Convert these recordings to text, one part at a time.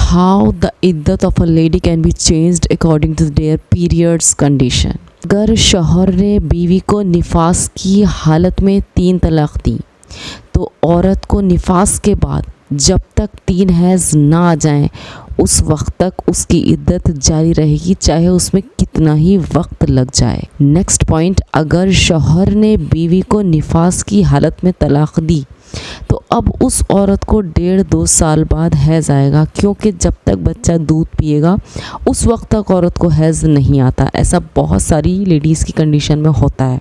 how the iddat of a lady can be changed according to their period's condition. अगर शौहर ने बीवी को निफास की हालत में 3 तलाक दी तो औरत को निफास के बाद जब तक 3 हैज़ ना आ जाएं उस वक्त तक उसकी इद्दत जारी रहेगी, चाहे उसमें कितना ही वक्त लग जाए। नेक्स्ट पॉइंट, अगर शौहर ने बीवी को निफास की हालत में तलाक दी तो अब उस औरत को 1.5-2 साल बाद हैज़ आएगा, क्योंकि जब तक बच्चा दूध पिएगा उस वक्त तक औरत को हैज़ नहीं आता। ऐसा बहुत सारी लेडीज़ की कंडीशन में होता है।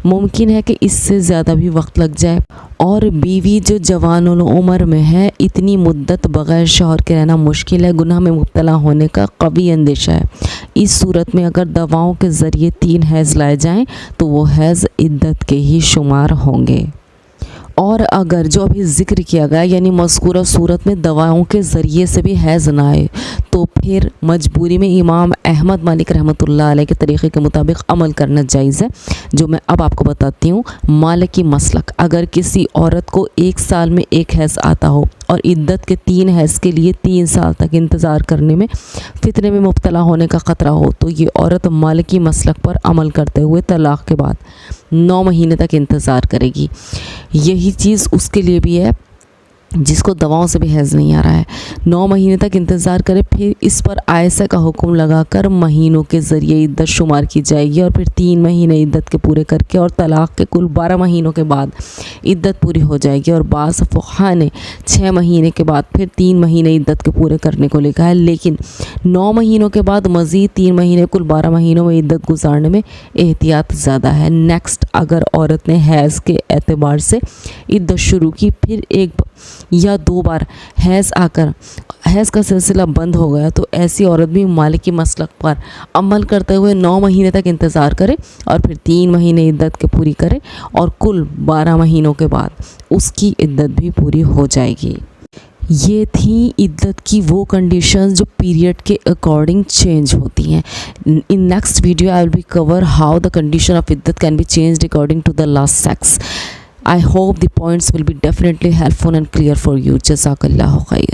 मुमकिन है कि इससे ज़्यादा भी वक्त लग जाए। और बीवी जो जवान उम्र में है, इतनी मुद्दत बग़ैर शौहर के रहना मुश्किल है, गुनाह में मुब्तला होने का कवी अंदेशा है। इस सूरत में अगर दवाओं के ज़रिए 3 हैज़ लाए जाएँ तो वो हैज़ इद्दत के ही शुमार होंगे। और अगर जो अभी ज़िक्र किया गया यानी मज़कूरा सूरत में दवाओं के ज़रिए से भी हैज़ ना आए तो फिर मजबूरी में इमाम अहमद मालिक रहमतुल्लाह अलैह के तरीक़े के मुताबिक अमल करना जायज़ है, जो मैं अब आपको बताती हूँ। मालिकी मसलक, अगर किसी औरत को 1 साल में 1 हैज़ आता हो और इद्दत के 3 हैज़ के लिए 3 साल तक इंतज़ार करने में फितने में मुब्तला होने का ख़तरा हो तो ये औरत मालिकी मसलक पर अमल करते हुए तलाक़ के बाद 9 महीने तक इंतज़ार करेगी। यही चीज़ उसके लिए भी है जिसको दवाओं से भी हैज़ नहीं आ रहा है। 9 महीने तक इंतज़ार करे, फिर इस पर आयसा का हुक्म लगाकर महीनों के ज़रिए इद्दत शुमार की जाएगी और फिर 3 महीने इद्दत के पूरे करके और तलाक़ के कुल 12 महीनों के बाद इद्दत पूरी हो जाएगी। और बाज़ फ़ुक़हा ने 6 महीने के बाद फिर 3 महीने इद्दत के पूरे करने को लिखा है, लेकिन 9 महीनों के बाद मज़ीद 3 महीने कुल 12 महीनों में इद्दत गुजारने में एहतियात ज़्यादा है। नेक्स्ट, अगर औरत ने हैज़ के एतबार से इद्दत शुरू की, फिर 1 या 2 बार हैज़ आकर हैज़ का सिलसिला बंद हो गया तो ऐसी औरत भी मालिकी मसलक पर अमल करते हुए 9 महीने तक इंतज़ार करे और फिर 3 महीने इद्दत के पूरी करे और कुल 12 महीनों के बाद उसकी इद्दत भी पूरी हो जाएगी। ये थी इद्दत की वो कंडीशंस जो पीरियड के अकॉर्डिंग चेंज होती हैं। In next video I will be cover how the condition of इद्दत can be changed according to the last sex. I hope the points will be definitely helpful and clear for you. Jazakallahu khair.